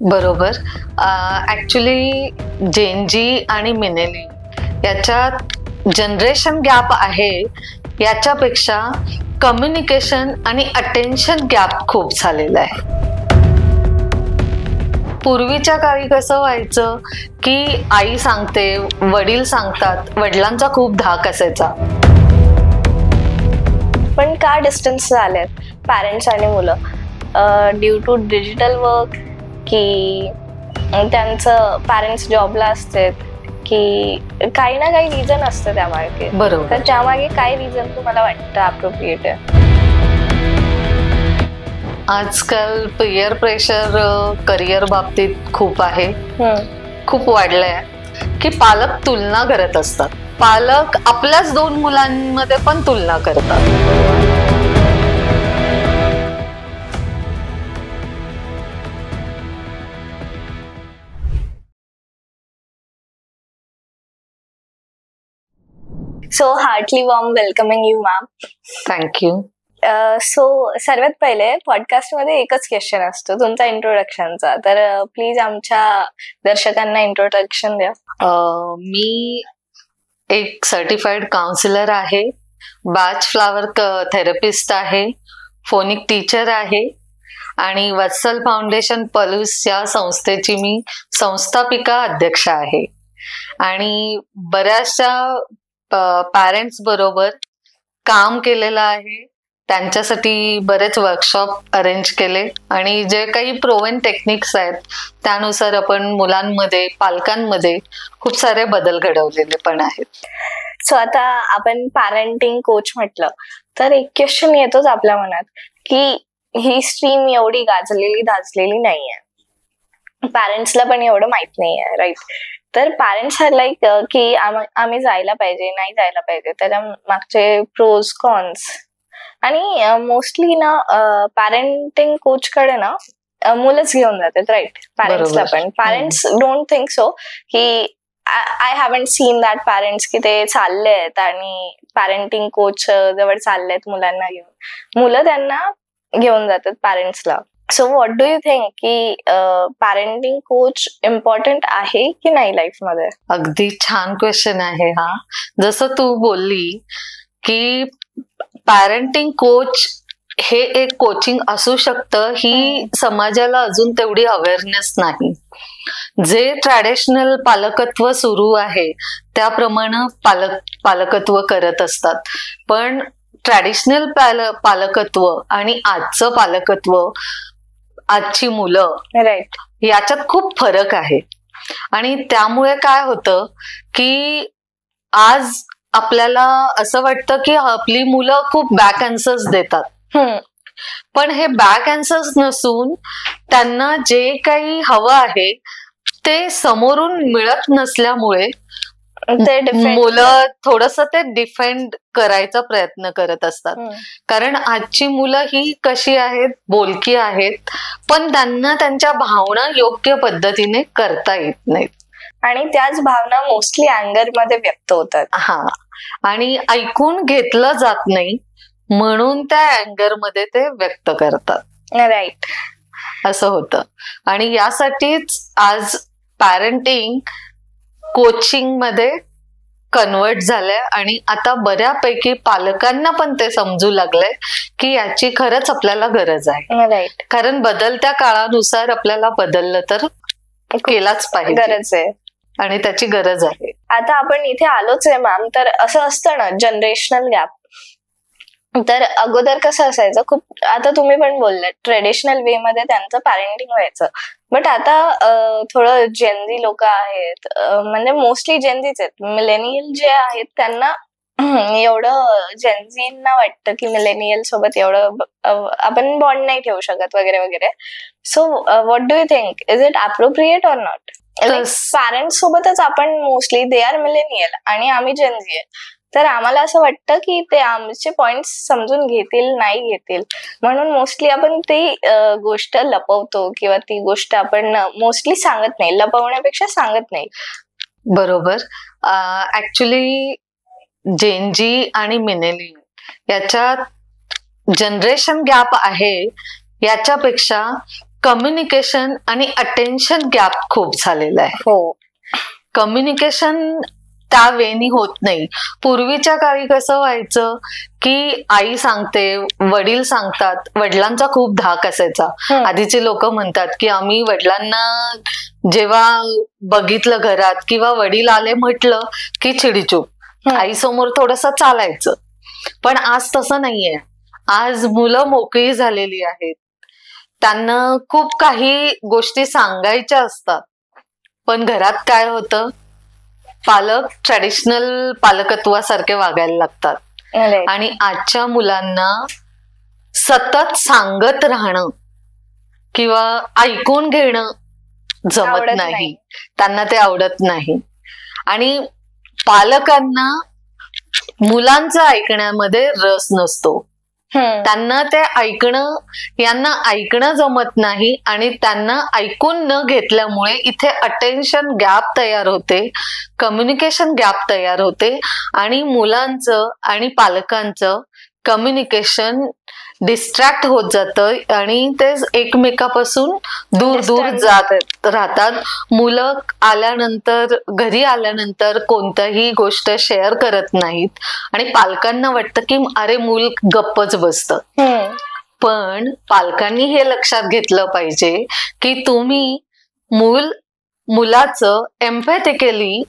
बरोबर. Actually Gen Z आणि मिनेली याच्यात जनरेशन गॅप आहे, याच्यापेक्षा कम्युनिकेशन आणि अटेन्शन गॅप खूप झालेला आहे. पूर्वीच्या काळी कसं व्हायचं की आई सांगते, वडील सांगतात, वडिलांचा खूप धाक असायचा. पण का डिस्टन्स झालेत पॅरेंट्स आणि मुलं? ड्यू टू डिजिटल वर्क की त्यांचं पॅरेंट्स जॉबला असतात की काही ना काही रिझन असतं त्यामागे? बरोबर. तर त्यामागे काय रिझन तुम्हाला वाटतं अप्रोप्रिएट आहे? आजकाल पीयर प्रेशर करिअर बाबतीत खूप आहे, खूप वाढलंय की पालक तुलना करत असतात. पालक आपल्याच 2 मुलांमध्ये पण तुलना करतात. So heartily warm welcoming you ma'am. Thank you. So सर्वात पहिले पॉडकास्ट मध्ये एकच क्वेश्चन असतो तुमचा इंट्रोडक्शनचा, तर प्लीज आमच्या दर्शकांना इंट्रोडक्शन द्या. मी एक सर्टिफाईड काउन्सिलर आहे, बॅच फ्लावर थेरपिस्ट आहे, फोनिक टीचर आहे आणि वत्सल फाउंडेशन पलूस या संस्थेची मी संस्थापिका अध्यक्ष आहे. आणि बऱ्याचशा पॅरेंट्स बरोबर काम केलेलं आहे, त्यांच्यासाठी बरेच वर्कशॉप अरेंज केले आणि जे काही प्रोव्हन टेक्निक्स आहेत त्यानुसार आपण मुलांमध्ये, पालकांमध्ये खूप सारे बदल घडवलेले पण आहेत. सो आता आपण पॅरेंटिंग कोच म्हटलं तर एक क्वेश्चन येतोच आपल्या मनात की ही स्ट्रीम एवढी धाजलेली नाहीये, पॅरेंट्सला पण एवढं माहित नाहीये, राईट? तर पॅरेंट्स आर लाईक की आम्ही जायला पाहिजे, नाही जायला पाहिजे, त्याच्या मागचे प्रोज कॉन्स. आणि मोस्टली ना पॅरेंटिंग कोच कडे ना मुलंच घेऊन जातात, राईट? पॅरेंट्सला पण. पॅरेंट्स डोंट थिंक सो की I haven't scene that parents की ते चालले आहेत आणि पॅरेंटिंग कोच जवळ चालले आहेत मुलांना घेऊन. मुलं त्यांना घेऊन जातात पॅरेंट्सला. So what do you think की पॅरेंटिंग कोच इम्पॉर्टंट आहे की नाही लाईफ मध्ये? अगदी छान क्वेश्चन आहे हा. जसं तू बोलली की पॅरेंटिंग कोच हे एक कोचिंग असू शकतं, ही समाजाला अजून तेवढी अवेअरनेस नाही. जे ट्रॅडिशनल पालकत्व सुरू आहे त्याप्रमाणे पालकत्व करत असतात, पण ट्रॅडिशनल पालकत्व आणि आजचं पालकत्व, आजची मुलं, राईट, याच्यात खूप फरक आहे. आणि त्यामुळे काय होतं की आज आपल्याला असं वाटतं की आपली मुलं खूप बॅक आन्सर्स देतात, पण हे बॅक आन्सर्स नसून त्यांना जे काही हवं आहे ते समोरून मिळत नसल्यामुळे मुलं थोडंसं ते डिफेंड करायचा प्रयत्न करत असतात. कारण आजची मुलं ही कशी आहेत, बोलकी आहेत, पण त्यांना त्यांच्या भावना योग्य पद्धतीने करता येत नाहीत आणि त्याच भावना मोस्टली अँगर मध्ये व्यक्त होतात. हा, आणि ऐकून घेतलं जात नाही म्हणून त्या अँगर मध्ये ते व्यक्त करतात, राईट? असं होतं. आणि यासाठीच आज पॅरेंटिंग कोचिंग मध्ये कन्वर्ट झालंय आणि आता बऱ्यापैकी पालकांना पण ते समजू लागलंय की याची खरंच आपल्याला गरज आहे, राईट? कारण बदलत्या काळानुसार आपल्याला बदललं तर केलाच पाहिजे, गरज आहे आणि त्याची गरज आहे. आता आपण इथे आलोच आहे मॅम, तर असं असतं ना जनरेशनल गॅप. तर अगोदर कसं असायचं, खूप आता तुम्ही पण बोललात ट्रेडिशनल वे मध्ये त्यांचं पॅरेंटिंग व्हायचं, बट आता थोडं जेनझी लोक आहेत, म्हणजे मोस्टली जेनझीच आहेत. मिलेनियल जे आहेत त्यांना एवढं जेनझींना वाटतं की मिलेनियल सोबत एवढं आपण बॉन्ड नाही ठेवू शकत वगैरे वगैरे. So what do you think, is it appropriate or not? Parents सोबतच आपण मोस्टली दे आर मिलेनियल आणि आम्ही जेनझी आहे, तर आम्हाला असं वाटतं की ते आमचे पॉइंट्स समजून घेतील, नाही घेतील, म्हणून मोस्टली आपण ती गोष्ट लपवतो किंवा ती गोष्ट आपण मोस्टली सांगत नाही, लपवण्यापेक्षा सांगत नाही. बरोबर. ऍक्च्युली जेनजी आणि मिनेली याच्यात जनरेशन गॅप आहे, याच्यापेक्षा कम्युनिकेशन आणि अटेन्शन गॅप खूप झालेला आहे. हो, कम्युनिकेशन त्या वेनी होत नाही. पूर्वीच्या काळी कसं व्हायचं की आई सांगते, वडील सांगतात, वडिलांचा खूप धाक असायचा. आधीचे लोक म्हणतात की आम्ही वडिलांना जेव्हा बघितलं घरात किंवा वडील आले म्हटलं की चिडीचूप, आई समोर थोडस चालायचं. पण आज तसं नाहीये. आज मुलं मोकळी झालेली आहेत, त्यांना खूप काही गोष्टी सांगायच्या असतात. पण घरात काय होतं, पालक ट्रॅडिशनल पालकत्वासारखे वागायला लागतात. आणि आजच्या मुलांना सतत सांगत राहणं किंवा ऐकून घेणं जमत नाही, त्यांना ते आवडत नाही. आणि पालकांना मुलांचं ऐकण्यामध्ये रस नसतो. त्यांना ते यांना ऐकणं जमत नाही आणि त्यांना ऐकून न घेतल्यामुळे इथे अटेन्शन गॅप तयार होते, कम्युनिकेशन गॅप तयार होते आणि मुलांचं आणि पालकांचं कम्युनिकेशन डिस्ट्रॅक्ट होत जातं आणि ते एकमेकापासून दूर दूर जात राहतात. मुलं घरी आल्यानंतर कोणतीही गोष्ट शेअर करत नाहीत आणि पालकांना वाटतं की अरे मूल गप्पच बसतं. पण पालकांनी हे लक्षात घेतलं पाहिजे की तुम्ही मुलाचं एम्पॅथिकली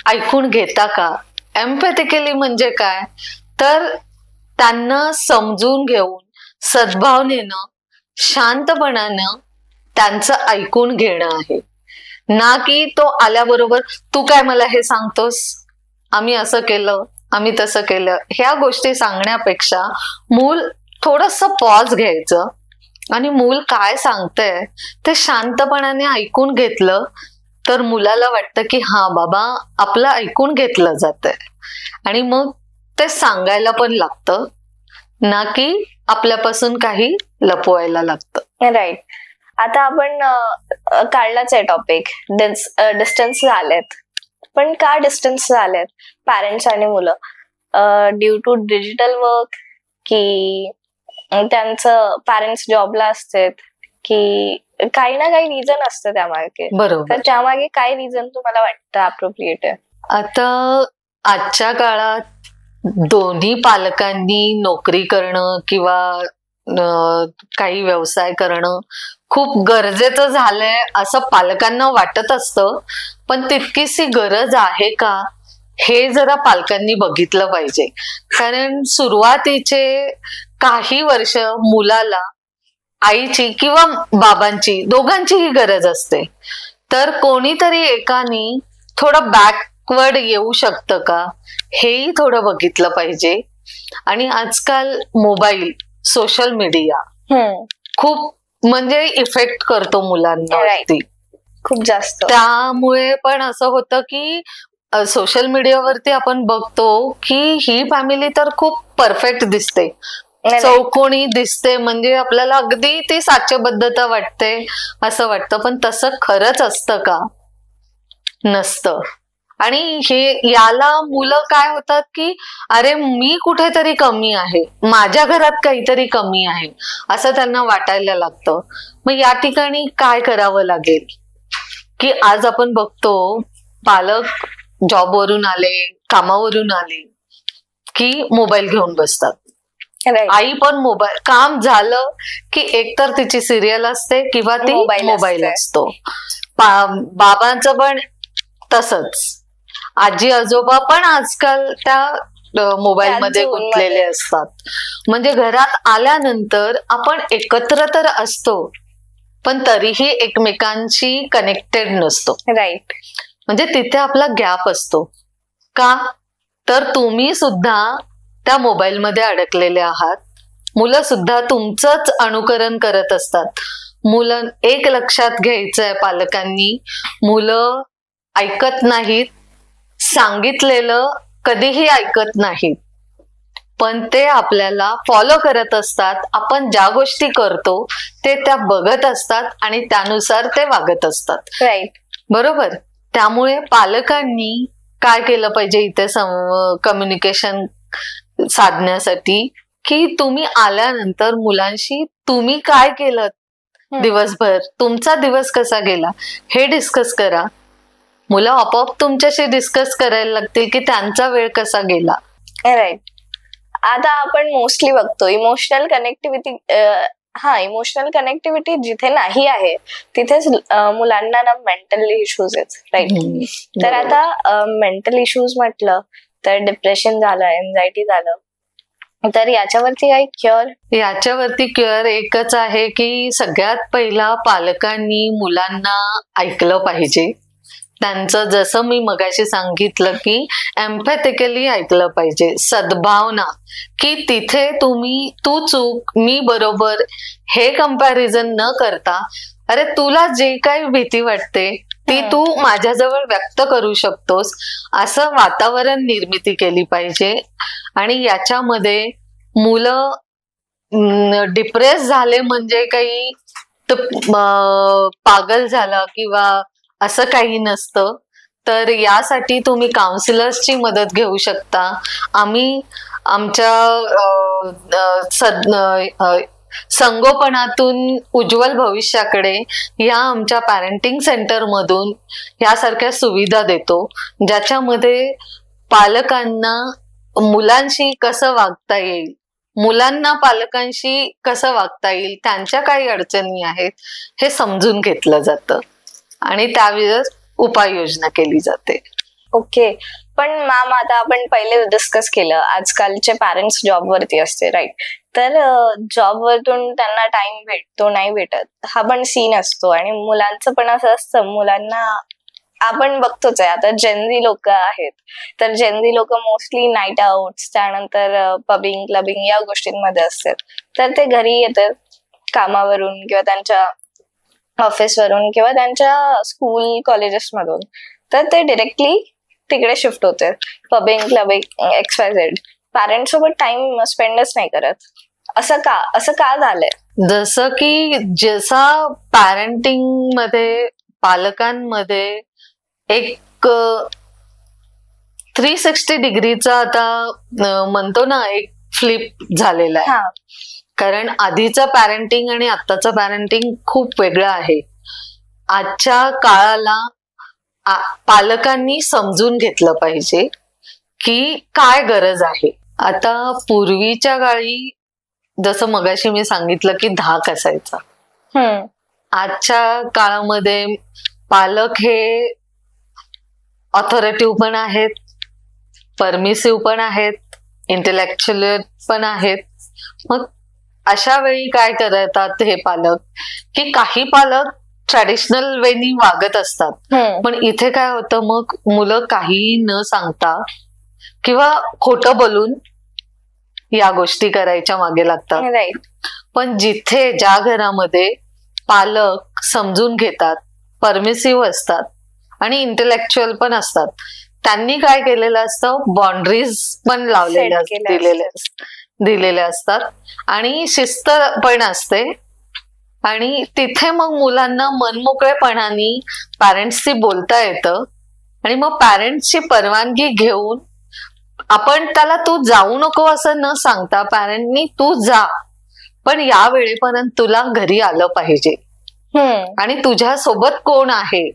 ऐकून घेता का. एम्पॅथिकली म्हणजे काय, तर त्यांना समजून घेऊन सद्भावनेनं शांतपणानं त्यांचं ऐकून घेणं आहे. ना की तो आल्याबरोबर तू काय मला हे सांगतोस, आम्ही असं केलं, आम्ही तसं केलं, ह्या गोष्टी सांगण्यापेक्षा मूल थोडंसं पॉज घ्यायचं आणि मूल काय सांगतंय ते शांतपणाने ऐकून घेतलं तर मुलाला वाटतं की हा बाबा आपलं ऐकून घेतलं जातंय आणि मग ते सांगायला पण लागतं, ना की आपल्यापासून काही लपवायला लागतं. राईट. आता आपण काढलाच आहे टॉपिक, डिस्टन्स झालेत. पण का डिस्टन्स झालेत पॅरेंट्स आणि मुलं? ड्यू टू डिजिटल वर्क, की त्यांचं पॅरेंट्स जॉबला असतात, की काही ना काही रिझन असतं त्यामागे. बरोबर. तर त्यामागे काय रिझन तुम्हाला वाटतं अप्रोप्रिएट आहे? आता आजच्या काळात दोन्ही पालकांनी नोकरी करणं किंवा काही व्यवसाय करणं खूप गरजेचं झालंय असं पालकांना वाटत असतं. पण तितकीशी गरज आहे का हे जरा पालकांनी बघितलं पाहिजे. कारण सुरुवातीचे काही वर्ष मुलाला आईची किंवा बाबांची दोघांचीही गरज असते. तर कोणीतरी एकानी थोडं बॅकवर्ड येऊ शकतं का हेही थोडं बघितलं पाहिजे. आणि आजकाल मोबाईल, सोशल मीडिया खूप म्हणजे इफेक्ट करतो मुलांवरती खूप जास्त. त्यामुळे पण असं होतं की सोशल मीडियावरती आपण बघतो की ही फॅमिली तर खूप परफेक्ट दिसते, चौकोनी दिसते, म्हणजे आपल्याला अगदी ती साचेबद्धता वाटते असं वाटतं. पण तसं खरंच असतं का? नसतं. आणि याला मुलं काय होतात की अरे मी कुठेतरी कमी आहे, माझ्या घरात काहीतरी कमी आहे असं त्यांना वाटायला लागतं. मग या ठिकाणी काय करावं लागेल की आज आपण बघतो पालक जॉबवरून आले, कामावरून आले की मोबाईल घेऊन बसतात. आई पण मोबाईल, काम झालं की एकतर तिची सिरियल असते किंवा ती मोबाईल असतो. बाबांचं पण तसंच, आजी आजोबा पण आजकाल त्या मोबाईल मध्ये गुंतलेले असतात. म्हणजे घरात आल्यानंतर आपण एकत्र तर असतो पण तरीही एकमेकांशी कनेक्टेड नसतो. राईट. म्हणजे तिथे आपला गॅप असतो. का तर तुम्ही सुद्धा त्या मोबाईल मध्ये अडकलेले आहात, मुलं सुद्धा तुमचंच अनुकरण करत असतात. मुलं एक लक्षात घ्यायचंय पालकांनी, मुलं ऐकत नाहीत, सांगितलेलं कधीही ऐकत नाहीत, पण ते आपल्याला फॉलो करत असतात. आपण ज्या गोष्टी करतो ते त्या बघत असतात आणि त्यानुसार ते वागत असतात. राईट. बरोबर. त्यामुळे पालकांनी काय केलं पाहिजे इथे कम्युनिकेशन साधण्यासाठी की तुम्ही आल्यानंतर मुलांशी तुम्ही काय केलं दिवसभर तुमचा दिवस कसा गेला हे डिस्कस करा. मुलं आपोआप तुमच्याशी डिस्कस करायला लागतील की त्यांचा वेळ कसा गेला. राईट. आता आपण मोस्टली बघतो इमोशनल कनेक्टिव्हिटी. इमोशनल कनेक्टिव्हिटी जिथे नाही आहे तिथेच मुलांना ना मेंटल इश्यूज आहेत. राईट. तर आता मेंटल इश्यूज म्हटलं तर डिप्रेशन झालं, एन्झायटी झालं, तर याच्यावरती काही क्युअर? याच्यावरती क्युअर एकच आहे की सगळ्यात पहिला पालकांनी मुलांना ऐकलं पाहिजे. त्यांचं जसं मी मगाशी सांगितलं की एम्पॅथिकली ऐकलं पाहिजे. सद्भावना की तिथे तू चूक मी बरोबर हे कंपॅरिझन न करता, अरे तुला जे काही भीती वाटते ती तू माझ्याजवळ व्यक्त करू शकतोस असं वातावरण निर्मिती केली पाहिजे. आणि याच्यामध्ये मुलं डिप्रेस झाले म्हणजे काही पागल झाला किंवा असं काही नसतं. तर यासाठी तुम्ही काउन्सिलर्सची मदत घेऊ शकता. आम्ही आमच्या संगोपनातून उज्ज्वल भविष्याकडे या आमच्या पॅरेंटिंग सेंटर मधून यासारख्या सुविधा देतो, ज्याच्यामध्ये पालकांना मुलांशी कसं वागता येईल, मुलांना पालकांशी कसं वागता येईल, त्यांच्या काही अडचणी आहेत हे समजून घेतलं जातं आणि त्यावर उपाययोजना केली जाते. ओके. पण मॅम आता आपण पहिले डिस्कस केलं आजकालचे पॅरेंट्स जॉबवरती असते. राईट. तर जॉबवरतून त्यांना टाइम भेटतो नाही भेटत हा पण सीन असतो. आणि मुलांचं पण असं असतं, मुलांना आपण बघतोच आहे आता जेनझी लोक आहेत, तर जेनझी लोक मोस्टली नाईट आउट्स, त्यानंतर पबिंग क्लबिंग या गोष्टींमध्ये असतात. तर ते घरी येतात कामावरून किंवा त्यांच्या ऑफिसवरून किंवा त्यांच्या स्कूल कॉलेजेस मधून, तर ते डिरेक्टली तिकडे शिफ्ट होते पबिंग क्लबिंग XYZ. पॅरेंट्स सोबत टाइम स्पेंडच नाही करत. असं का झालंय? जसं की जसा पॅरेंटिंग मध्ये पालकांमध्ये एक 360 डिग्रीचा आता म्हणतो ना एक फ्लिप झालेला आहे. कारण आधीचं पॅरेंटिंग आणि आत्ताचं पॅरेंटिंग खूप वेगळं आहे. आजच्या काळाला पालकांनी समजून घेतलं पाहिजे की काय गरज आहे. आता पूर्वीच्या काळी जसं मगाशी मी सांगितलं की धाक असायचा. आजच्या काळामध्ये पालक हे ऑथॉरिटिव्ह पण आहेत, परमिसिव्ह पण आहेत, इंटेलेक्च्युअल पण आहेत. मग अशा वेळी काय करतात हे पालक की काही पालक ट्रॅडिशनल वेनी वागत असतात, पण इथे काय होतं मग मुलं काही न सांगता किंवा खोटं बोलून या गोष्टी करायच्या मागे लागतात. पण जिथे ज्या घरामध्ये पालक समजून घेतात, परमिसिव्ह असतात आणि इंटेलेक्च्युअल पण असतात, त्यांनी काय केलेलं असतं, बाउंड्रीज पण दिलेले असतात आणि शिस्त पण असते. आणि तिथे मग मुलांना मनमोकळेपणाने पॅरेंट्सशी बोलता येतं. आणि मग पॅरेंट्सची परवानगी घेऊन आपण त्याला तू जाऊ नको असं न सांगता पॅरेंटनी तू जा, पण या वेळेपर्यंत तुला घरी आलं पाहिजे आणि तुझ्या सोबत कोण आहे,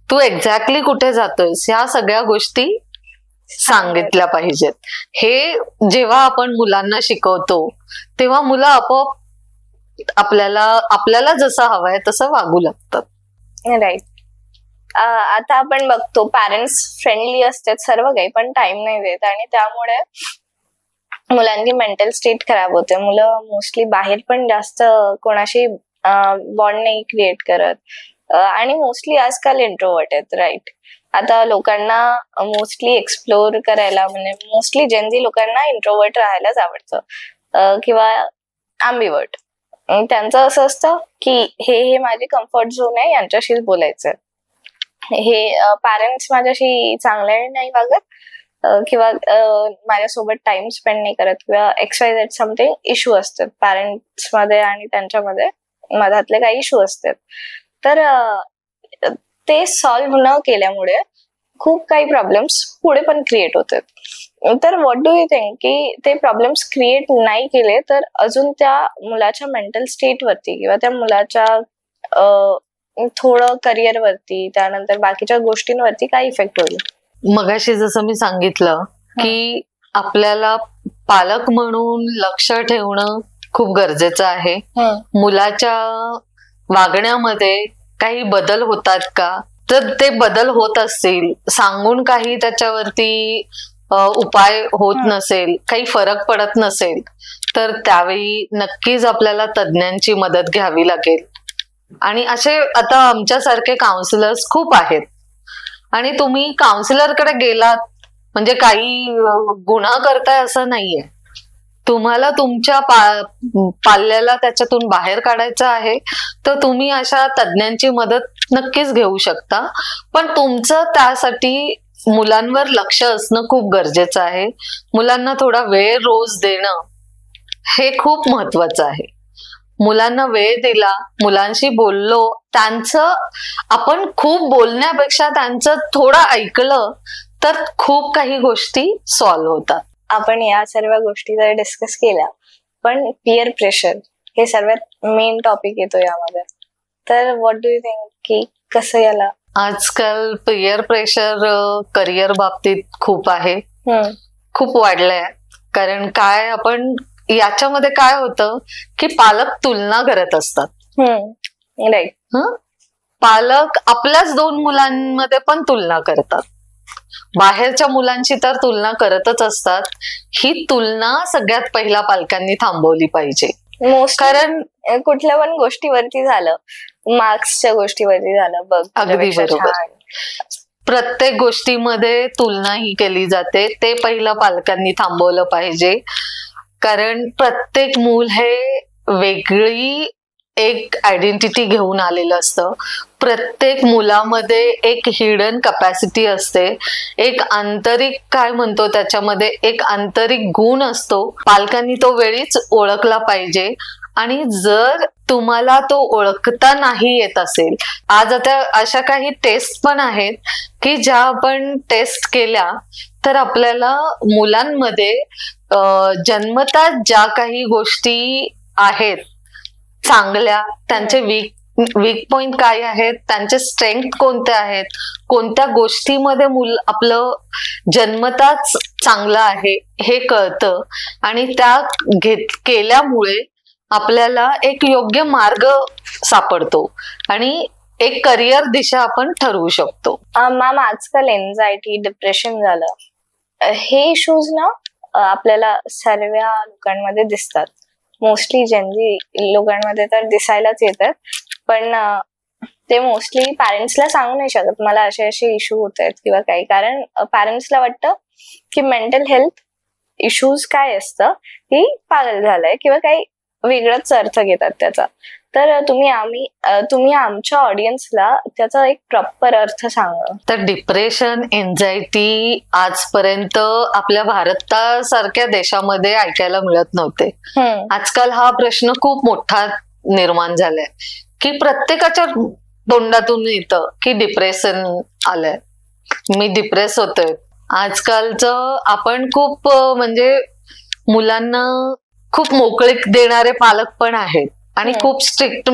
तू एक्झॅक्टली कुठे जातोयस, या सगळ्या गोष्टी सांगितल्या पाहिजेत. हे जेव्हा आपण मुलांना शिकवतो तेव्हा मुलं आपोआप आपल्याला जसं हवंय तसं वागू लागतात. राईट. आता आपण बघतो पॅरेंट्स फ्रेंडली असतात सर्व काही, पण टाइम नाही देत आणि त्यामुळे मुलांची मेंटल स्टेट खराब होते. मुलं मोस्टली बाहेर पण जास्त कोणाशी बॉन्ड नाही क्रिएट करत आणि मोस्टली आजकाल इंट्रोवर्ट आहेत. राईट. आता लोकांना मोस्टली एक्सप्लोर करायला, म्हणजे मोस्टली जेनझी लोकांना इंट्रोवर्ट राहायलाच आवडतं किंवा ॲम्बिवर्ट. त्यांचं असं असतं की हे माझी कम्फर्ट झोन आहे, यांच्याशीच बोलायचं. हे पॅरेंट्स माझ्याशी चांगल्याने नाही वागत किंवा माझ्यासोबत टाइम स्पेंड नाही करत किंवा XYZ समथिंग इश्यू असतात पॅरेंट्स मध्ये आणि त्यांच्यामध्ये मधातले काही इश्यू असतात. तर ते सॉल्व्ह न केल्यामुळे खूप काही प्रॉब्लेम्स पुढे पण क्रिएट होतात. तर व्हॉट डू यू थिंक की ते प्रॉब्लेम्स क्रिएट नाही केले तर अजून त्या मुलाच्या मेंटल स्टेट वरती किंवा त्या मुलाच्या थोडं करिअर वरती त्यानंतर बाकीच्या गोष्टींवरती काय इफेक्ट होईल? मगाशी जसं मी सांगितलं की आपल्याला पालक म्हणून लक्ष ठेवणं खूप गरजेचं आहे. मुलाच्या वागण्यामध्ये काही बदल होतात का, तर ते बदल होत असतील, सांगून काही त्याच्यावरती उपाय होत नसेल, काही फरक पडत नसेल, तर त्यावेळी नक्कीच आपल्याला तज्ञांची मदत घ्यावी लागेल. आणि असे आता आमच्यासारखे काउन्सिलर्स खूप आहेत. आणि तुम्ही काउन्सिलरकडे गेलात म्हणजे काही गुन्हा करताय असं नाहीये. तुम्हाला तुमच्या पाल्याला त्याच्यातून बाहेर काढायचं आहे तर तुम्ही अशा तज्ञांची मदत नक्कीच घेऊ शकता. पण तुमचं त्यासाठी मुलांवर लक्ष असणं खूप गरजेचं आहे. मुलांना थोडा वेळ रोज देणं हे खूप महत्वाचं आहे. मुलांना वेळ दिला, मुलांशी बोललो, त्यांचं आपण खूप बोलण्यापेक्षा त्यांचं थोडं ऐकलं तर खूप काही गोष्टी सॉल्व्ह होतात. आपण या सर्व गोष्टी जर डिस्कस केल्या, पण पियर प्रेशर हे सर्वात मेन टॉपिक येतो यामध्ये. तर व्हॉट डू यू थिंक की कसं याला? आजकाल पियर प्रेशर करिअर बाबतीत खूप आहे, खूप वाढलंय. कारण काय आपण याच्यामध्ये काय होतं की पालक तुलना करत असतात. राईट. पालक आपल्याच 2 मुलांमध्ये पण तुलना करतात, बाहेरच्या मुलांची तर तुलना करतच असतात. ही तुलना सगळ्यात पहिला पालकांनी थांबवली पाहिजे. कारण कुठल्या पण गोष्टीवरती झालं, मार्क्सच्या गोष्टीवरती झालं, बघ अगदी बरोबर, प्रत्येक गोष्टीमध्ये तुलना ही केली जाते. ते पहिलं पालकांनी थांबवलं पाहिजे. कारण प्रत्येक मूल हे वेगळी एक आयडेंटिटी घेऊन आलेलं असतं. प्रत्येक मुलामध्ये एक हिडन कॅपॅसिटी असते, एक आंतरिक काय म्हणतो त्याच्यामध्ये एक आंतरिक गुण असतो. पालकांनी तो वेळीच ओळखला पाहिजे. आणि जर तुम्हाला तो ओळखता नाही येत असेल, आज आता अशा काही टेस्ट पण आहेत की ज्या आपण टेस्ट केल्या तर आपल्याला मुलांमध्ये जन्मतात ज्या काही गोष्टी आहेत चांगल्या, त्यांचे वीक पॉइंट काय आहेत, त्यांचे स्ट्रेंथ कोणते आहेत, कोणत्या गोष्टीमध्ये आपलं जन्मताच चांगलं आहे हे कळतं. आणि त्या केल्यामुळे आपल्याला एक योग्य मार्ग सापडतो आणि एक करिअर दिशा आपण ठरवू शकतो. मॅम, आजकाल एन्झायटी, डिप्रेशन झालं, हे इश्यूज ना आपल्याला सर्व लोकांमध्ये दिसतात. मोस्टली जनजी लोकांमध्ये तर दिसायलाच येतात, पण ते मोस्टली पॅरेंट्सला सांगू नाही शकत मला असे असे इश्यू होत आहेत किंवा काही. कारण पॅरेंट्सला वाटतं की मेंटल हेल्थ इश्यूज काय असतं की पागल झालंय किंवा काही वेगळाच अर्थ घेतात त्याचा. तर तुम्ही आमच्या ऑडियन्सला त्याचा एक प्रॉपर अर्थ सांगा. तर डिप्रेशन, एन्झायटी आजपर्यंत आपल्या भारतासारख्या देशामध्ये ऐकायला मिळत नव्हते. आजकाल हा प्रश्न खूप मोठा निर्माण झालाय की प्रत्येकाच्या तोंडातून येतं की डिप्रेशन आलंय, मी डिप्रेस होतोय. आजकालचं आपण खूप म्हणजे मुलांना खूप मोकळीक देणारे पालक पण आहेत आणि खूप स्ट्रिक्ट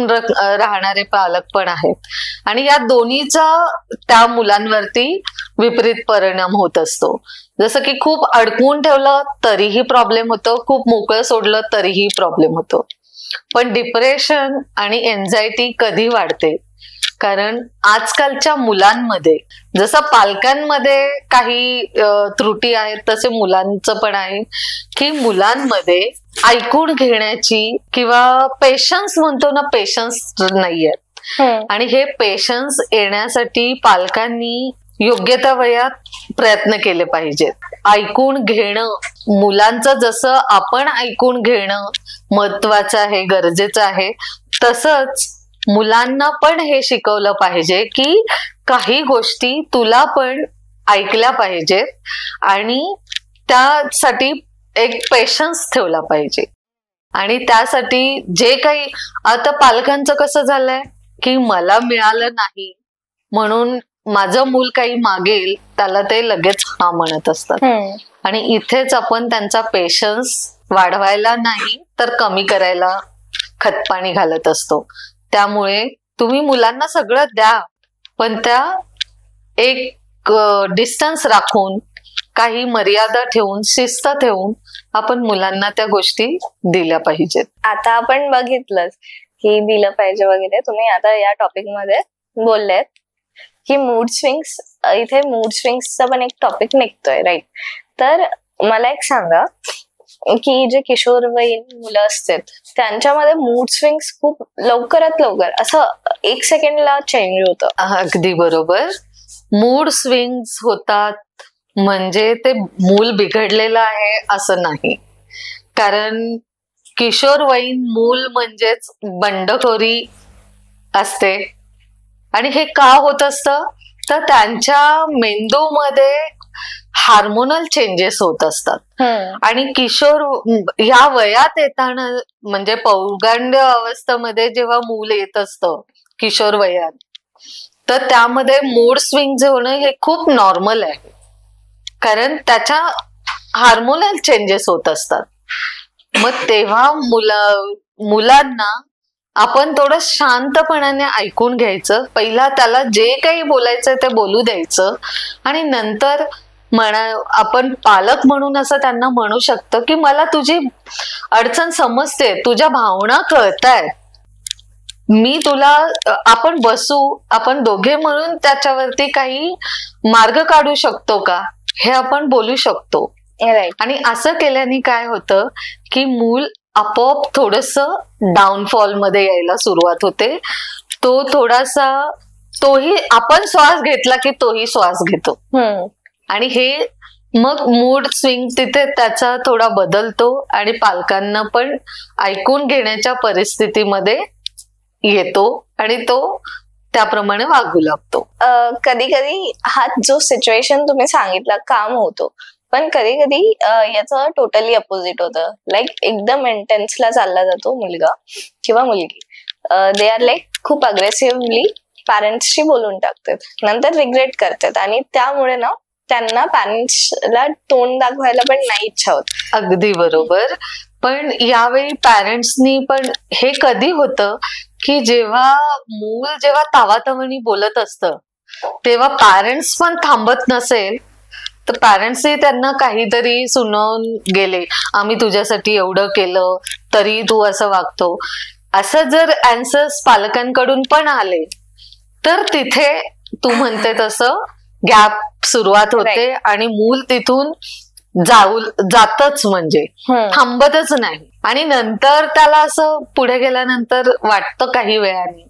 राहणारे पालक पण आहेत. आणि या दोन्हीचा त्या मुलांवरती विपरीत परिणाम होत असतो. जसं की खूप अडकवून ठेवलं तरीही प्रॉब्लेम होतो, खूप मोकळं सोडलं तरीही प्रॉब्लेम होतो. पण डिप्रेशन आणि एन्झायटी कधी वाढते? कारण आजकालच्या मुलांमध्ये जसं पालकांमध्ये काही त्रुटी आहेत तसे मुलांचं पण आहे की मुलांमध्ये ऐकून घेण्याची किंवा पेशन्स म्हणतो ना, पेशन्स नाहीयेत. आणि हे पेशन्स येण्यासाठी पालकांनी योग्य त्या वयात प्रयत्न केले पाहिजेत. ऐकून घेणं, मुलांचं जसं आपण ऐकून घेणं महत्वाचं आहे, गरजेचं आहे, तसंच मुलांना पण हे शिकवलं पाहिजे की काही गोष्टी तुला पण ऐकल्या पाहिजेत आणि त्यासाठी एक पेशन्स ठेवला पाहिजे. आणि त्यासाठी जे काही आता पालकांचं कसं झालंय की मला मिळालं नाही म्हणून माझं मूल काही मागेल त्याला ते लगेच हा म्हणत असतात. आणि इथेच आपण त्यांचा पेशन्स वाढवायला नाही तर कमी करायला खतपाणी घालत असतो. त्यामुळे तुम्ही मुलांना सगळं द्या, पण त्या एक डिस्टन्स राखून, काही मर्यादा ठेवून, शिस्त ठेवून आपण मुलांना त्या गोष्टी दिल्या पाहिजेत. आता आपण बघितलं की दिलं पाहिजे वगैरे, तुम्ही आता या टॉपिक मध्ये बोललेत की मूड स्विंग्स, इथे मूड स्विंग्सचा पण एक टॉपिक निघतोय, राईट? तर मला एक सांगा की जे किशोरवयीन मुलं असतात त्यांच्यामध्ये मूड स्विंग्स खूप लवकरात लवकर असं 1 सेकंडला चेंज होतं. अगदी बरोबर. मूड स्विंग्स होतात म्हणजे ते मूल बिघडलेलं आहे असं नाही. कारण किशोरवयीन मूल म्हणजेच बंडखोरी असते. आणि हे का होत असतं तर त्यांच्या मेंदूमध्ये हार्मोनल चेंजेस होत असतात. आणि किशोर ह्या वयात येताना म्हणजे पौगंड अवस्थेमध्ये जेव्हा मूल येत असतं किशोर वयात, तर त्यामध्ये मूड स्विंग होणं हे खूप नॉर्मल आहे. कारण त्याच्या हार्मोनल चेंजेस होत असतात. मग तेव्हा मुलांना आपण थोडं शांतपणाने ऐकून घ्यायचं. पहिला त्याला जे काही बोलायचं ते बोलू द्यायचं आणि नंतर आपण पालक म्हणून असं त्यांना म्हणू शकतो की मला तुझी अडचण समजते, तुझ्या भावना कळतायत, मी तुला, आपण बसू, आपण दोघे म्हणून त्याच्यावरती काही मार्ग काढू शकतो का, हे आपण बोलू शकतो. आणि असं केल्याने काय होतं की मूल आपोआप थोडस डाऊनफॉल मध्ये यायला सुरुवात होते. तो थोडासा, तोही आपण श्वास घेतला की तोही श्वास घेतो. आणि हे मग मूड स्विंग तिथे त्याचा थोडा बदलतो आणि पालकांना पण ऐकून घेण्याच्या परिस्थितीमध्ये येतो आणि तो त्याप्रमाणे वागू लागतो. कधी कधी हा जो सिच्युएशन तुम्ही सांगितला काम होतो, पण कधी कधी याचं टोटली अपोजिट होतं. लाईक एकदम इंटेन्सला चालला जातो मुलगा किंवा मुलगी. दे आर लाईक खूप अग्रेसिव्हली पॅरेंट्सशी बोलून टाकतात, नंतर रिग्रेट करतात आणि त्यामुळे ना त्यांना पॅरेंट्सला तोंड दाखवायला पण नाही इच्छा होत. अगदी बरोबर. पण यावेळी पॅरेंट्सनी पण हे कधी होतं की जेव्हा मूल जेव्हा तावातावानी बोलत असतं तेव्हा पॅरेंट्स पण थांबत नसेल तर पॅरेंट्सही त्यांना काहीतरी सुनावून गेले, आम्ही तुझ्यासाठी एवढं केलं तरी तू असं वागतो, असं जर आन्सर्स पालकांकडून पण आले तर तिथे तू म्हणते तसं गॅप सुरुवात होते आणि मूल तिथून जातच, म्हणजे थांबतच नाही. आणि नंतर त्याला असं पुढे गेल्यानंतर वाटतं काही वेळाने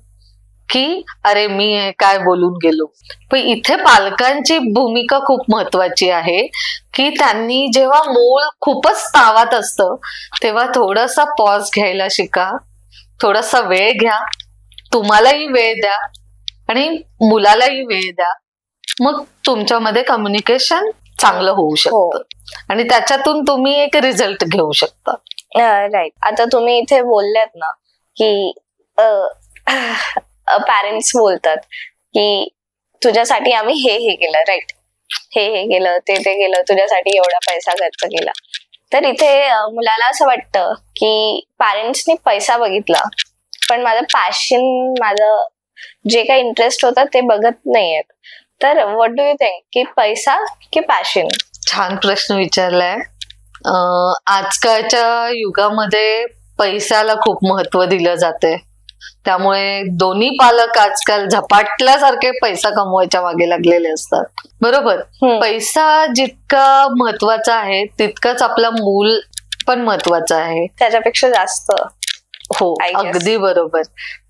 की अरे मी काय बोलून गेलो. पण इथे पालकांची भूमिका खूप महत्वाची आहे की त्यांनी जेव्हा मूल खूपच तावात असतं तेव्हा थोडासा पॉज घ्यायला शिका, थोडासा वेळ घ्या, तुम्हालाही वेळ द्या आणि मुलालाही वेळ द्या. मग तुमच्यामध्ये कम्युनिकेशन चांगलं होऊ शकतं आणि त्याच्यातून तुम्ही एक रिझल्ट घेऊ शकता. राईट. आता तुम्ही इथे बोलल्यात ना की पॅरेंट्स बोलतात की तुझ्यासाठी आम्ही हे केलं, राईट, हे केलं, ते केलं, तुझ्यासाठी एवढा पैसा खर्च केला. तर इथे मुलाला असं वाटतं की पॅरेंट्सनी पैसा बघितला पण माझं पॅशन, माझं जे काही इंटरेस्ट होता ते बघत नाहीयेत. तर व्हॉट डू यू थिंक की पैसा की पॅशन? छान प्रश्न विचारलाय. आजकालच्या युगामध्ये पैशाला खूप महत्व दिलं जाते, त्यामुळे दोन्ही पालक आजकाल झपाटल्यासारखे पैसा कमवायच्या मागे लागलेले असतात. बरोबर. पैसा जितका महत्वाचा आहे तितकंच आपला मूल पण महत्वाचं आहे, त्याच्यापेक्षा जास्त. हो, अगदी बरोबर.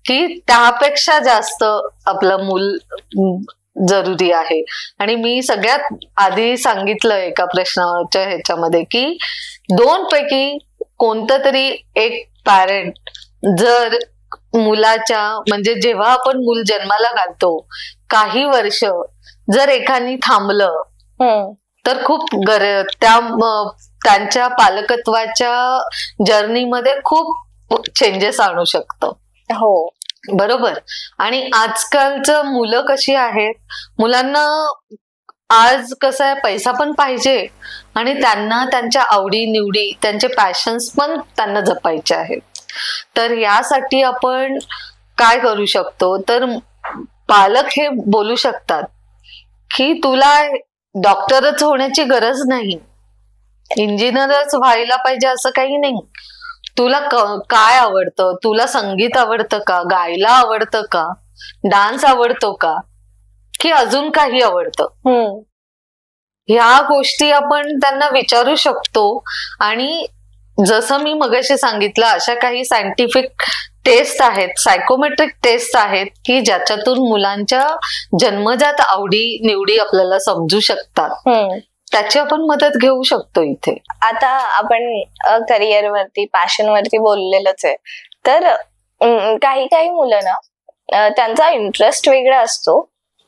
की त्यापेक्षा जास्त आपलं मूल जरुरी आहे. आणि मी सगळ्यात आधी सांगितलं एका प्रश्नाच्या ह्याच्यामध्ये की 2 पैकी कोणतं तरी एक पॅरेंट जर मुलाच्या, म्हणजे जेव्हा आपण मूल जन्माला घालतो काही वर्ष जर एकाने थांबलं तर खूप त्यांच्या पालकत्वाच्या जर्नीमध्ये खूप चेंजेस आणू शकतं. हो. बरोबर. आणि आजकालचं मुलं कशी आहेत, मुलांना आज कसं आहे, पैसा पण पाहिजे आणि त्यांना त्यांच्या आवडी निवडी, त्यांचे पॅशन्स पण त्यांना जपायचे आहेत. तर यासाठी आपण काय करू शकतो, तर पालक हे बोलू शकतात की तुला डॉक्टरच होण्याची गरज नाही, इंजिनियरच व्हायला पाहिजे असं काही नाही. तुला काय आवडतं, तुला संगीत आवडतं का, गायला आवडतं का, डान्स आवडतो का, की अजून काही आवडतं, ह्या गोष्टी आपण त्यांना विचारू शकतो. आणि जसं मी मगाशी सांगितलं, अशा काही सायंटिफिक टेस्ट आहेत, सायकोमेट्रिक टेस्ट आहेत की ज्याच्यातून मुलांच्या जन्मजात आवडी निवडी आपल्याला समजू शकतात. त्याची आपण मदत घेऊ शकतो इथे. आता आपण करिअर वरती, पॅशन वरती बोललेलंच आहे. तर काही काही मुलं ना, त्यांचा इंटरेस्ट वेगळा असतो,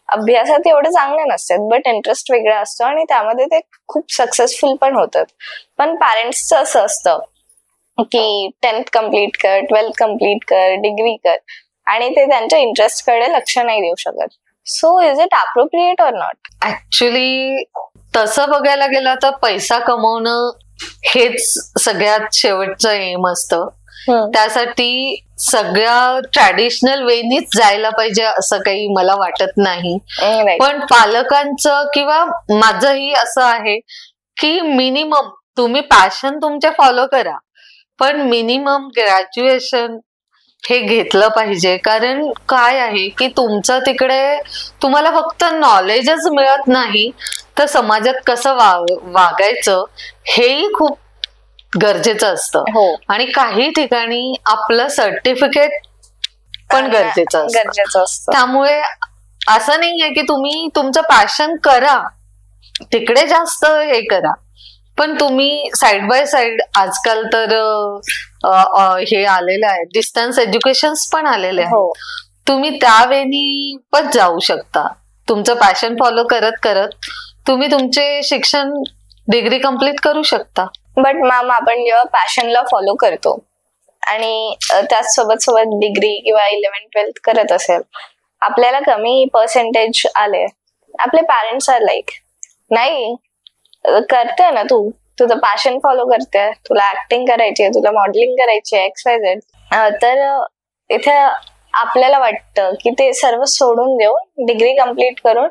अभ्यासात एवढं चांगले नसतात, बट इंटरेस्ट वेगळा असतो आणि त्यामध्ये ते खूप सक्सेसफुल पण होतात. पण पॅरेंट्सचं असं असतं की 10th कम्प्लीट कर, 12th कम्प्लीट कर, डिग्री कर, आणि ते त्यांच्या इंटरेस्ट कडे लक्ष नाही देऊ शकत. So is it appropriate or not? Actually तसं बघायला गेलं तर पैसा कमवणं हेच सगळ्यात शेवटचं एम असतं. त्यासाठी सगळ्या ट्रॅडिशनल वेनीच जायला पाहिजे असं काही मला वाटत नाही. पण पालकांचं किंवा माझंही असं आहे की मिनिमम तुम्ही पॅशन तुमचे फॉलो करा, पण मिनिमम ग्रॅज्युएशन हे घेतलं पाहिजे. कारण काय आहे की तुमचं तिकडे तुम्हाला फक्त नॉलेजच मिळत नाही, तर समाजात कसं वागायचं हेही खूप गरजेचं असतं. आणि काही ठिकाणी आपलं सर्टिफिकेट पण गरजेचं असतं. त्यामुळे असं नाहीये की तुम्ही तुमचं पॅशन करा, तिकडे जास्त हे करा, पण तुम्ही साइड बाय साइड आजकाल तर हे आलेलं आहे, डिस्टन्स एज्युकेशन पण आलेले आहे, तुम्ही त्यावेळी पण जाऊ शकता. तुमचं पॅशन फॉलो करत करत तुम्ही तुमचे शिक्षण, डिग्री कम्प्लीट करू शकता. बट मॅम, आपण जेव्हा पॅशनला फॉलो करतो आणि त्याच सोबत सोबत डिग्री किंवा 11th-12th करत असेल, आपल्याला कमी पर्सेंटेज आले, आपले पॅरेंट्स आर लाईक, नाही करते ना तू, तुझं पॅशन फॉलो करते, तुला ऍक्टिंग करायची आहे, तुला मॉडेलिंग करायची आहे, XYZ. तर इथे आपल्याला वाटतं की ते सर्व सोडून देऊन डिग्री कम्प्लीट करून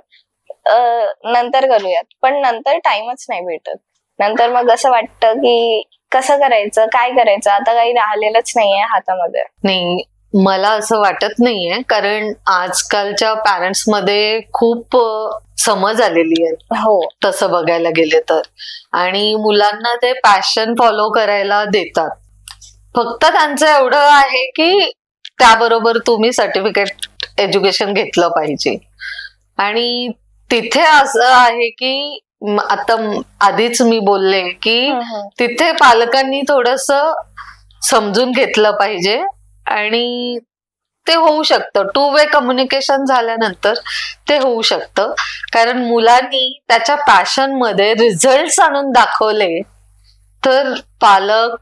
नंतर करूयात, पण नंतर टाइमच नाही भेटत. नंतर मग असं वाटतं की कसं करायचं, काय करायचं, आता काही राहिलेलंच नाहीये हातामध्ये. नाही, मला असं वाटत नाहीये, कारण आजकालच्या पॅरेंट्स मध्ये खूप समज आलेली आहे तसं बघायला गेले तर, आणि मुलांना ते पॅशन फॉलो करायला देतात. फक्त त्यांचं एवढं आहे की त्याबरोबर तुम्ही सर्टिफिकेट एज्युकेशन घेतलं पाहिजे. आणि तिथे असं आहे की आता आधीच मी बोलले की तिथे पालकांनी थोडस समजून घेतलं पाहिजे, आणि ते होऊ शकतं. 2 वे कम्युनिकेशन झाल्यानंतर ते होऊ शकतं. कारण मुलांनी त्याच्या पॅशन मध्ये रिझल्ट आणून दाखवले तर पालक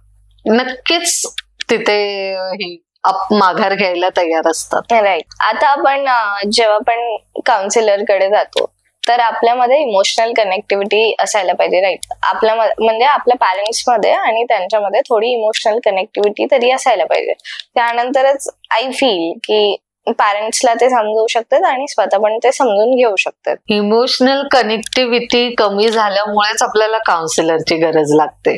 नक्कीच तिथे माघार घ्यायला तयार असतात. राईट. आता आपण जेव्हा पण काउन्सिलर कडे जातो तर आपल्यामध्ये इमोशनल कनेक्टिव्हिटी असायला पाहिजे, राईट. आपल्या म्हणजे आपल्या पॅरेंट्स मध्ये आणि त्यांच्यामध्ये थोडी इमोशनल कनेक्टिव्हिटी तरी असायला पाहिजे. त्यानंतरच आय फील की पॅरेंट्सला ते समजू शकतात आणि स्वतः पण ते समजून घेऊ शकतात. इमोशनल कनेक्टिव्हिटी कमी झाल्यामुळेच आपल्याला काउन्सिलरची गरज लागते,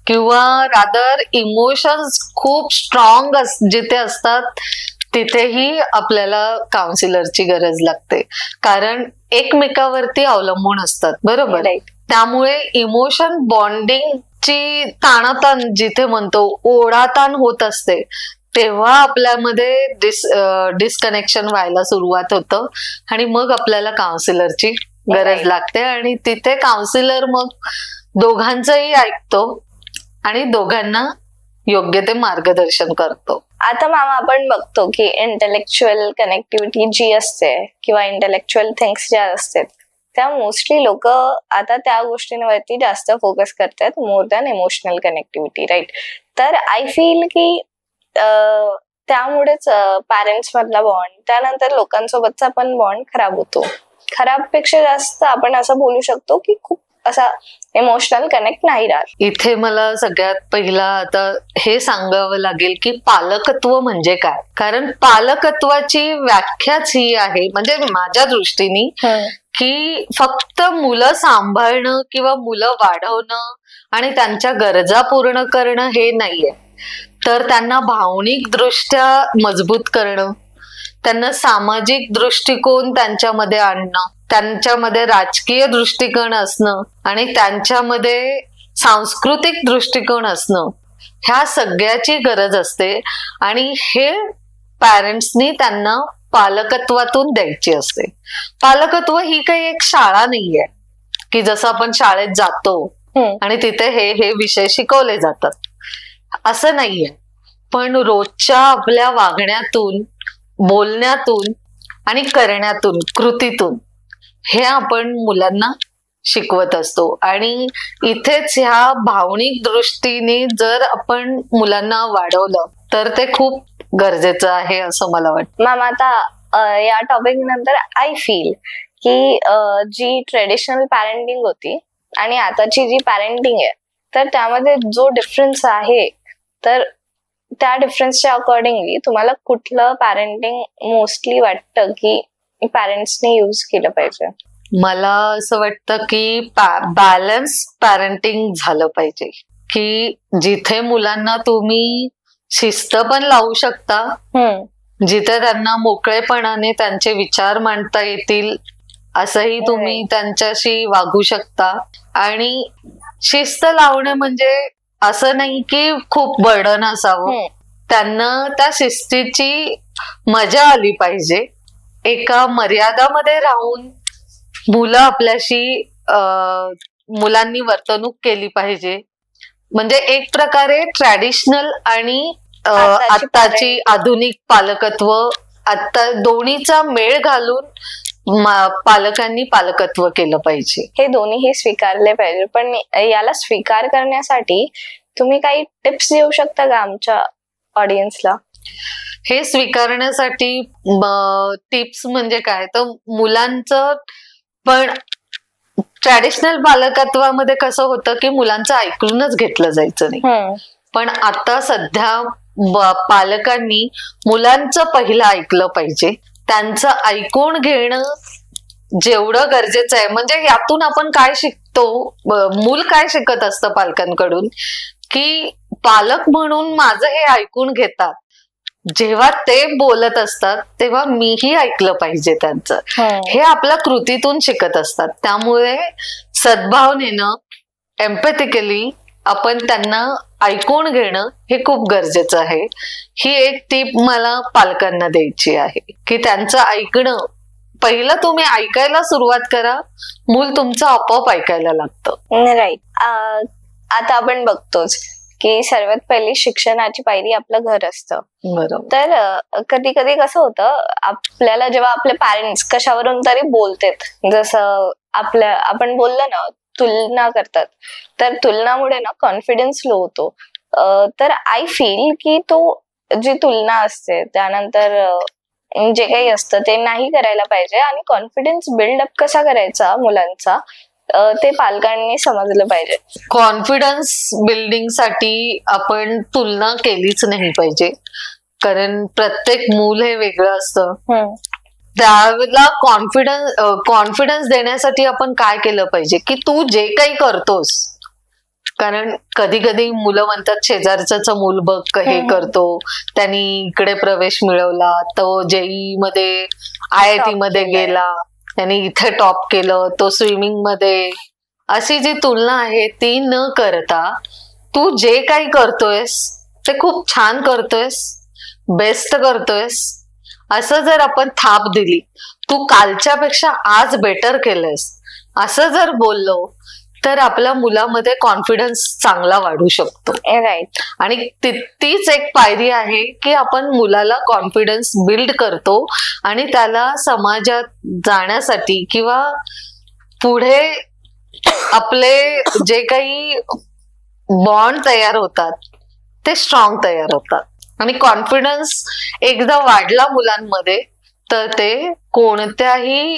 किंवा रादर इमोशन्स खूप स्ट्रॉंग जिथे असतात तिथेही आपल्याला काउन्सिलरची गरज लागते. कारण एकमेकावरती अवलंबून असतात, बरोबर. त्यामुळे इमोशन बॉन्डिंगची ताणाताण जिथे म्हणतो ओढाताण होत असते, तेव्हा आपल्यामध्ये डिस्कनेक्शन व्हायला सुरुवात होतं आणि मग आपल्याला काउन्सिलरची गरज लागते. आणि तिथे काउन्सिलर मग दोघांचंही ऐकतो आणि दोघांना योग्य ते मार्गदर्शन करतो. आता मामा, आपण बघतो की इंटेलेक्च्युअल कनेक्टिव्हिटी जी असते किंवा इंटेलेक्च्युअल थिंग्स ज्या असतात त्या मोस्टली लोक आता त्या गोष्टींवरती जास्त फोकस करतात more than emotional connectivity, right. तर आय फील की त्यामुळेच पॅरेंट्स मधला बॉन्ड, त्यानंतर लोकांसोबतचा पण बॉन्ड खराब होतो. खराब पेक्षा जास्त आपण असं बोलू शकतो की खूप असा इमोशनल कनेक्ट नाही राहत. इथे मला सगळ्यात पहिला आता हे सांगावं लागेल की पालकत्व म्हणजे काय. कारण पालकत्वाची व्याख्याच ही आहे, म्हणजे माझ्या दृष्टीने, की फक्त मुलं सांभाळणं किंवा मुलं वाढवणं आणि त्यांच्या गरजा पूर्ण करणं हे नाहीये, तर त्यांना भावनिक दृष्ट्या मजबूत करणं, त्यांना सामाजिक दृष्टिकोन त्यांच्यामध्ये आणणं, त्यांच्यामध्ये राजकीय दृष्टिकोन असणं आणि त्यांच्यामध्ये सांस्कृतिक दृष्टिकोन असणं, ह्या सगळ्याची गरज असते. आणि हे पॅरेंट्सनी त्यांना पालकत्वातून द्यायची असते. पालकत्व ही काही एक शाळा नाहीये की जसं आपण शाळेत जातो आणि तिथे हे विषय शिकवले जातात, असं नाहीये. पण रोजच्या आपल्या वागण्यातून, बोलण्यातून आणि करण्यातून, कृतीतून हे आपण मुलांना शिकवत असतो. आणि इथेच ह्या भावनिक दृष्टीने जर आपण मुलांना वाढवलं तर ते खूप गरजेचं आहे असं मला वाटतं. मॅम, आता या टॉपिक नंतर आय फील की जी ट्रेडिशनल पॅरेंटिंग होती आणि आताची जी पॅरेंटिंग आहे, तर त्यामध्ये जो डिफरन्स आहे, तर त्या डिफरन्सच्या अकॉर्डिंगली तुम्हाला कुठलं पॅरेंटिंग मोस्टली वाटतं की पॅरेंट्सने यूज केलं पाहिजे? मला असं वाटतं की बॅलन्स पॅरेंटिंग झालं पाहिजे, की जिथे मुलांना तुम्ही शिस्त पण लावू शकता, जिथे त्यांना मोकळेपणाने त्यांचे विचार मांडता येतील असंही तुम्ही त्यांच्याशी वागू शकता. आणि शिस्त लावणं म्हणजे असं नाही की खूप बर्डन असावं, त्यांना त्या शिस्तीची मजा आली पाहिजे. एका मर्यादामध्ये राहून मुलं आपल्याशी मुलांनी वर्तणूक केली पाहिजे. म्हणजे एक प्रकारे ट्रॅडिशनल आणि आत्ताची आधुनिक पालकत्व, आता दोन्हीचा मेळ घालून पालकांनी पालकत्व केलं पाहिजे. हे दोन्हीही स्वीकारले पाहिजे. पण याला स्वीकार करण्यासाठी तुम्ही काही टिप्स देऊ शकता का आमच्या ऑडियन्सला? हे स्वीकारण्यासाठी टिप्स म्हणजे काय, तर मुलांचं पण ट्रॅडिशनल पालकत्वामध्ये कसं होतं की मुलांचं ऐकूनच घेतलं जायचं नाही. पण आता सध्या पालकांनी मुलांचं पहिलं ऐकलं पाहिजे. त्यांचं ऐकून घेणं जेवढं गरजेचं आहे. म्हणजे यातून आपण काय शिकतो, मूल काय शिकत असतं पालकांकडून, की पालक म्हणून माझं हे ऐकून घेतात. जेव्हा ते बोलत असतात तेव्हा मीही ऐकलं पाहिजे त्यांचं, हे आपल्या कृतीतून शिकत असतात. त्यामुळे सद्भावनेनं, एम्पॅथिकली आपण त्यांना ऐकून घेणं हे खूप गरजेचं आहे. ही एक टीप मला पालकांना द्यायची आहे की त्यांचं ऐकणं, पहिलं तुम्ही ऐकायला सुरुवात करा, मूल तुमचं आपोआप ऐकायला लागतं. राईट. आता आपण बघतोच की सर्वात पहिली शिक्षणाची पायरी आपलं घर असतं. बरोबर. तर कधी कधी कसं होतं, आपल्याला जेव्हा आपले पॅरेंट्स कशावरून तरी बोलतात, जसं आपण बोललो ना, तुलना करतात, तर तुलनामुळे ना कॉन्फिडन्स लो होतो. तर आय फील की तो जी तुलना असते त्यानंतर जे काही असतं ते नाही करायला पाहिजे. आणि कॉन्फिडन्स बिल्डअप कसा करायचा मुलांचा ते पालकांनी समजलं पाहिजे. कॉन्फिडन्स बिल्डिंग साठी आपण तुलना केलीच नाही पाहिजे, कारण प्रत्येक मूल हे वेगळं असतं. त्यावेळेला कॉन्फिडन्स देण्यासाठी आपण काय केलं पाहिजे की तू जे काही करतोस, कारण कधी कधी मुलं म्हणतात शेजारच मूल बघ हे करतो, त्यांनी इकडे प्रवेश मिळवला, तो जेई मध्ये IIT मध्ये गेला, त्यांनी इथे टॉप केलं, तो स्विमिंग मध्ये. अशी जी तुलना आहे ती न करता तू जे काही करतोयस ते खूप छान करतोयस, बेस्ट करतोयस, असं जर आपण थाप दिली, तू कालच्यापेक्षा आज बेटर केलंयस असं जर बोललो तर आपल्या मुलामध्ये कॉन्फिडन्स चांगला वाढू शकतो. राईट. आणि तीच एक पायरी आहे की आपण मुलाला कॉन्फिडन्स बिल्ड करतो आणि त्याला समाजात जाण्यासाठी किंवा पुढे आपले जे काही बॉन्ड तयार होतात ते स्ट्रॉंग तयार होतात. आणि कॉन्फिडन्स एकदा वाढला मुलांमध्ये तर ते कोणत्याही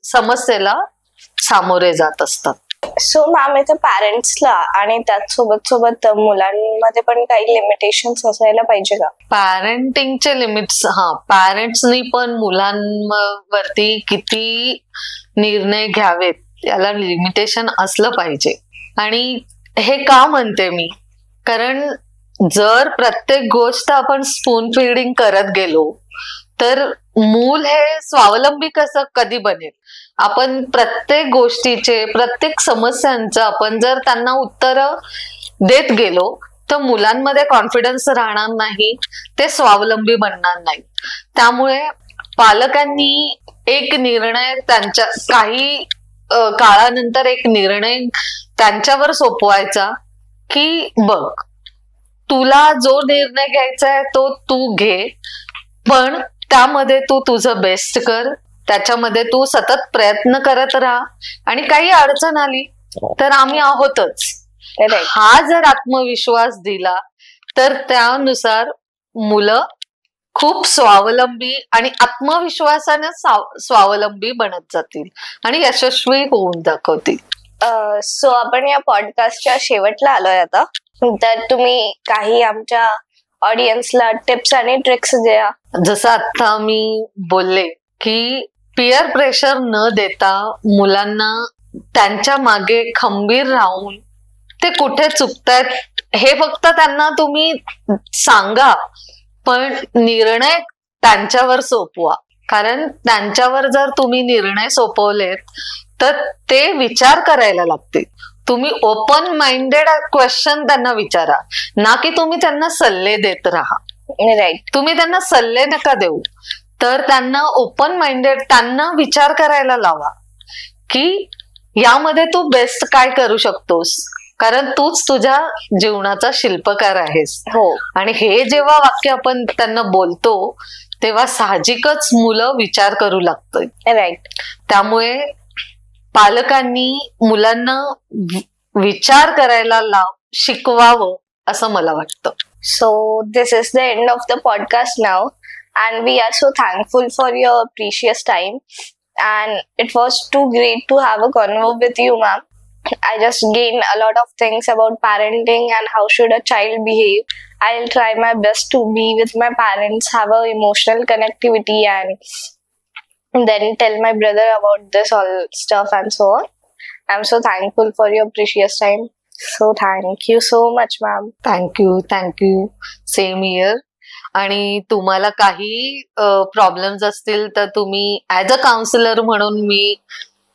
समस्येला सामोरे जात असतात. सो मॅम, इथे पॅरेंट्सला आणि त्याचसोबत मुलांमध्ये पण काही लिमिटेशन्स असायला पाहिजे का? पॅरेंटिंगचे लिमिट्स, पॅरेंट्सनी पण मुलांवरती किती निर्णय घ्यावेत याला लिमिटेशन असलं पाहिजे. आणि हे का म्हणते मी, कारण जर प्रत्येक गोष्ट आपण स्पून फीडिंग करत गेलो तर मूल हे स्वावलंबी कसं कधी बनेल? आपण प्रत्येक गोष्टीचे, प्रत्येक समस्यांचं आपण जर त्यांना उत्तर देत गेलो तर मुलांमध्ये कॉन्फिडन्स राहणार नाही, ते स्वावलंबी बनणार नाही. त्यामुळे पालकांनी एक निर्णय त्यांच्या काही काळानंतर एक निर्णय त्यांच्यावर सोपवायचा की बघ, तुला जो निर्णय घ्यायचा आहे तो तू घे, पण त्यामध्ये तू तुझं बेस्ट कर, त्याच्यामध्ये तू सतत प्रयत्न करत राहा, आणि काही अडचण आली तर आम्ही आहोतच. हा जर आत्मविश्वास दिला तर त्यानुसार मुलं खूप स्वावलंबी आणि आत्मविश्वासाने स्वावलंबी बनत जातील आणि यशस्वी होऊन दाखवतील. सो आपण या पॉडकास्टच्या शेवटला आलोय आता, तर तुम्ही काही आमच्या ऑडियन्सला टिप्स आणि ट्रिक्स द्या. जसं आता मी बोलले की पिअर प्रेशर न देता मुलांना त्यांच्या मागे खंबीर राहून ते कुठे चुकतायत हे फक्त त्यांना तुम्ही सांगा, पण निर्णय त्यांच्यावर सोपवा. कारण त्यांच्यावर जर तुम्ही निर्णय सोपवलेत तर ते विचार करायला लागतील. तुम्ही ओपन माइंडेड क्वेश्चन त्यांना विचारा, ना की तुम्ही त्यांना सल्ले देत राहा. राईट. तुम्ही त्यांना सल्ले नका देऊ, तर त्यांना ओपन माइंडेड, त्यांना विचार करायला लावा की यामध्ये तू बेस्ट काय करू शकतोस, कारण तूच तुझ्या जीवनाचा शिल्पकार आहेस. हो. आणि हे जेव्हा वाक्य आपण त्यांना बोलतो तेव्हा साहजिकच मुलं विचार करू लागतात. राईट. त्यामुळे पालकांनी मुलांना विचार करायला शिकवावं असं मला वाटतं. So this is the end of the podcast now, and we are so thankful for your precious time, and it was too great to have a convo with you, ma'am. I just gained a lot of things about parenting and how should a child behave. I'll try my best to be with my parents, have a emotional connectivity, and then tell my brother about this all stuff and so on. I'm so thankful for your precious time. So thank you so much, ma'am. Thank you. Same here. आणि तुम्हाला काही problems असतील तर तुम्ही as a counsellor म्हणून मी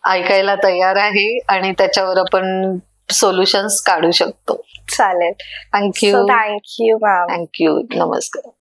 ऐकायला तयार आहे आणि त्याच्यावर आपण सोल्युशन्स काढू शकतो. चालेल. थँक्यू. Thank you ma'am. थँक्यू. नमस्कार.